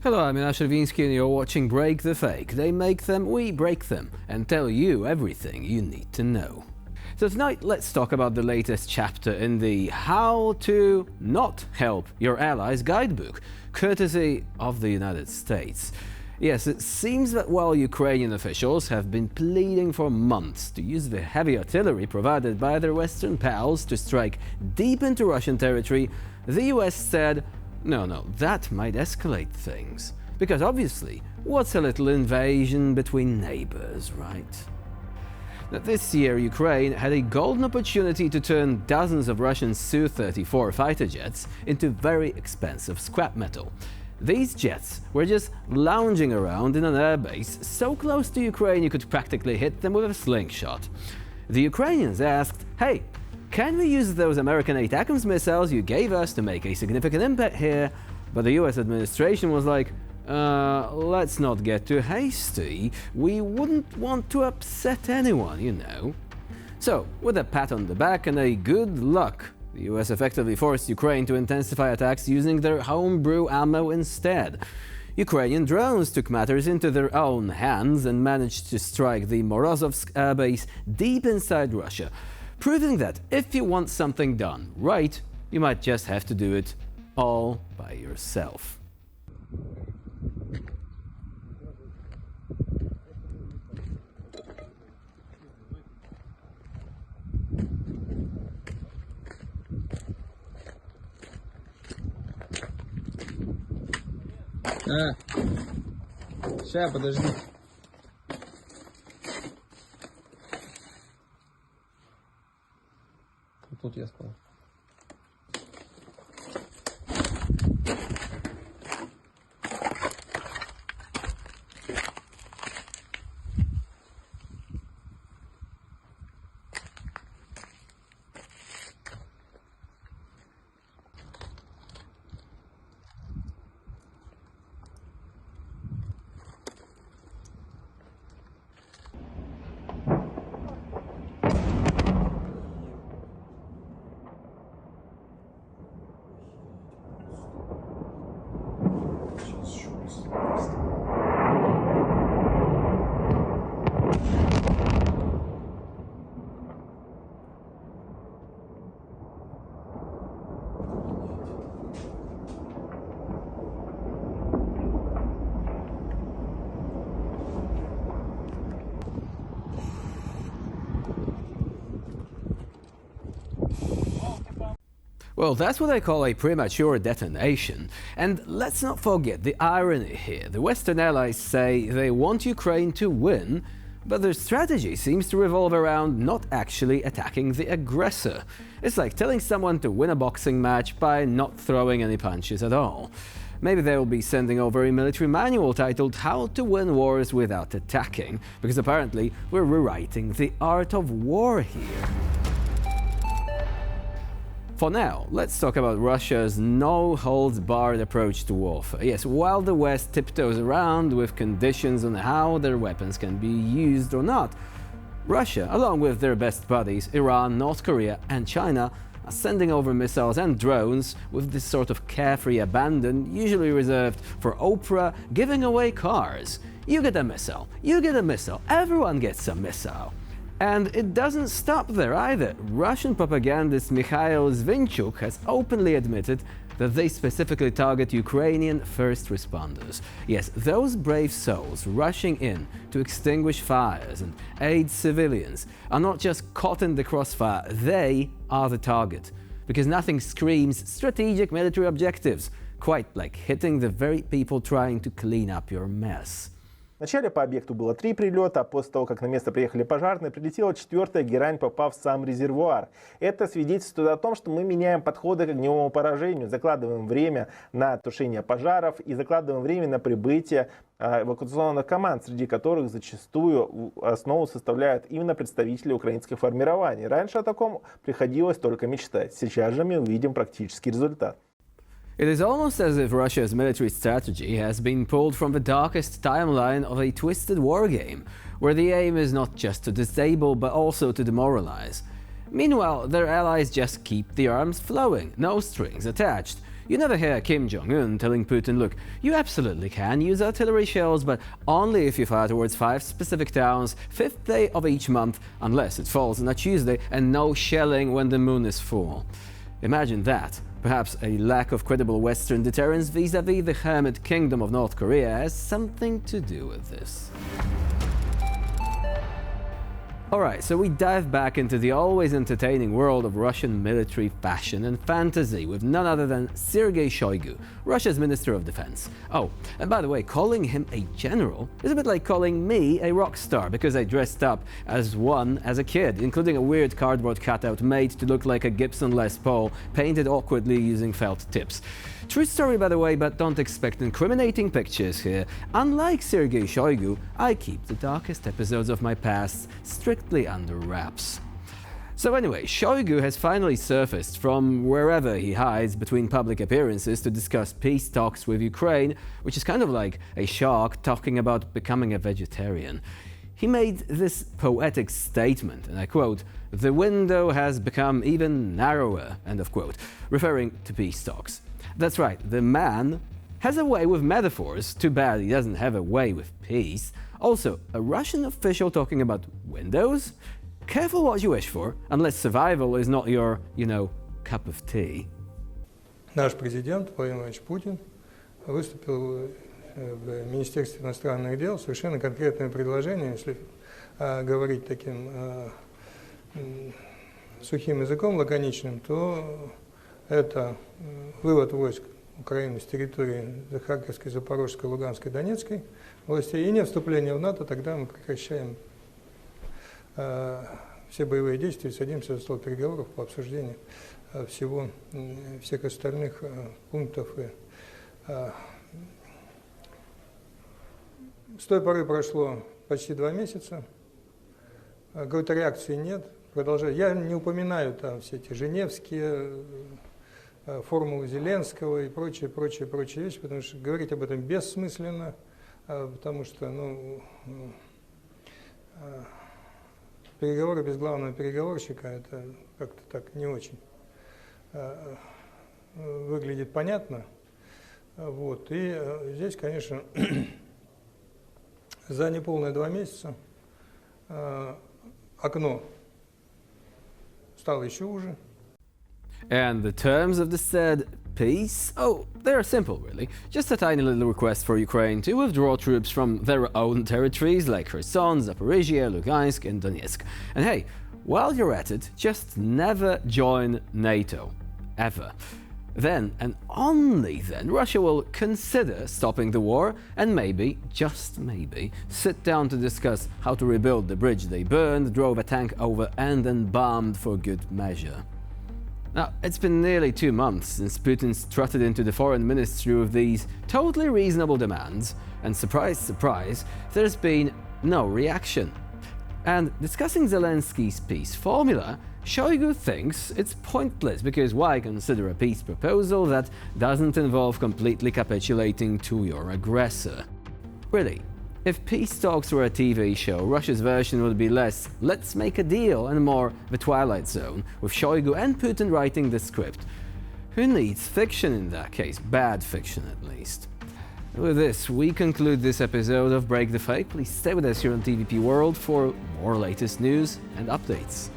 Hello, I'm Ina Shervinsky and you're watching Break the Fake. They make them, we break them, and tell you everything you need to know. So tonight, let's talk about the latest chapter in the How to Not Help Your Allies guidebook, courtesy of the United States. Yes, it seems that while Ukrainian officials have been pleading for months to use the heavy artillery provided by their Western pals to strike deep into Russian territory, the US said, no, that might escalate things. Because obviously, what's a little invasion between neighbors, right? Now, this year, Ukraine had a golden opportunity to turn dozens of Russian Su-34 fighter jets into very expensive scrap metal. These jets were just lounging around in an airbase so close to Ukraine you could practically hit them with a slingshot. The Ukrainians asked, hey, can we use those American ATACMS missiles you gave us to make a significant impact here? But the US administration was like, let's not get too hasty. We wouldn't want to upset anyone, you know. So, with a pat on the back and a good luck, the US effectively forced Ukraine to intensify attacks using their homebrew ammo instead. Ukrainian drones took matters into their own hands and managed to strike the Morozovsk airbase deep inside Russia, proving that if you want something done right, you might just have to do it all by yourself. Ща, подожди. Тут я спал. Well, that's what I call a premature detonation. And let's not forget the irony here. The Western allies say they want Ukraine to win, but their strategy seems to revolve around not actually attacking the aggressor. It's like telling someone to win a boxing match by not throwing any punches at all. Maybe they will be sending over a military manual titled How to Win Wars Without Attacking, because apparently we're rewriting the art of war here. For now, let's talk about Russia's no-holds-barred approach to warfare. Yes, while the West tiptoes around with conditions on how their weapons can be used or not, Russia, along with their best buddies, Iran, North Korea and China, are sending over missiles and drones with this sort of carefree abandon usually reserved for Oprah giving away cars. You get a missile, everyone gets a missile. And it doesn't stop there either. Russian propagandist Mikhail Zvinchuk has openly admitted that they specifically target Ukrainian first responders. Yes, those brave souls rushing in to extinguish fires and aid civilians are not just caught in the crossfire, they are the target. Because nothing screams strategic military objectives, quite like hitting the very people trying to clean up your mess. Вначале по объекту было 3 прилета, а после того, как на место приехали пожарные, прилетела 4-я герань, попав в сам резервуар. Это свидетельствует о том, что мы меняем подходы к огневому поражению, закладываем время на тушение пожаров и закладываем время на прибытие эвакуационных команд, среди которых зачастую основу составляют именно представители украинских формирований. Раньше о таком приходилось только мечтать. Сейчас же мы увидим практический результат. It is almost as if Russia's military strategy has been pulled from the darkest timeline of a twisted war game, where the aim is not just to disable but also to demoralize. Meanwhile, their allies just keep the arms flowing, no strings attached. You never hear Kim Jong-un telling Putin, look, you absolutely can use artillery shells, but only if you fire towards 5 specific towns, 5th day of each month, unless it falls on a Tuesday, and no shelling when the moon is full. Imagine that. Perhaps a lack of credible Western deterrence vis-à-vis the hermit kingdom of North Korea has something to do with this. Alright, so we dive back into the always entertaining world of Russian military fashion and fantasy with none other than Sergei Shoigu, Russia's Minister of Defense. Oh, and by the way, calling him a general is a bit like calling me a rock star because I dressed up as one as a kid, including a weird cardboard cutout made to look like a Gibson Les Paul, painted awkwardly using felt tips. True story, by the way, but don't expect incriminating pictures here. Unlike Sergei Shoigu, I keep the darkest episodes of my past strictly under wraps. So anyway, Shoigu has finally surfaced from wherever he hides between public appearances to discuss peace talks with Ukraine, which is kind of like a shark talking about becoming a vegetarian. He made this poetic statement, and I quote, "The window has become even narrower," end of quote, referring to peace talks. That's right, the man has a way with metaphors. Too bad he doesn't have a way with peace. Also, a Russian official talking about windows? Careful what you wish for, unless survival is not your, cup of tea. Наш президент Владимир Владимирович Путин выступил в Министерстве иностранных дел совершенно конкретное предложение, если говорить таким сухим языком, лаконичным, то это вывод войск Украины с территории Харьковской, Запорожской, Луганской, Донецкой областей и не вступление в НАТО, тогда мы прекращаем все боевые действия и садимся за стол переговоров по обсуждению всех остальных пунктов. С той поры прошло почти 2 месяца, какой-то реакции нет. Продолжаю. Я не упоминаю там все эти женевские формулы Зеленского и прочие вещи, потому что говорить об этом бессмысленно, потому что переговоры без главного переговорщика это как-то так не очень выглядит понятно. Вот. И здесь, конечно, за неполные 2 месяца окно стало еще уже. And the terms of the said peace? Oh, they're simple, really. Just a tiny little request for Ukraine to withdraw troops from their own territories like Kherson, Zaporizhia, Lugansk and Donetsk. And hey, while you're at it, just never join NATO. Ever. Then, and only then, Russia will consider stopping the war and maybe, just maybe, sit down to discuss how to rebuild the bridge they burned, drove a tank over and then bombed for good measure. Now, it's been nearly 2 months since Putin strutted into the foreign ministry with these totally reasonable demands, and surprise, surprise, there's been no reaction. And discussing Zelensky's peace formula, Shoigu thinks it's pointless because why consider a peace proposal that doesn't involve completely capitulating to your aggressor? Really, if peace talks were a TV show, Russia's version would be less "let's make a deal" and more The Twilight Zone, with Shoigu and Putin writing the script. Who needs fiction in that case? Bad fiction, at least. With this, we conclude this episode of Break the Fake. Please stay with us here on TVP World for more latest news and updates.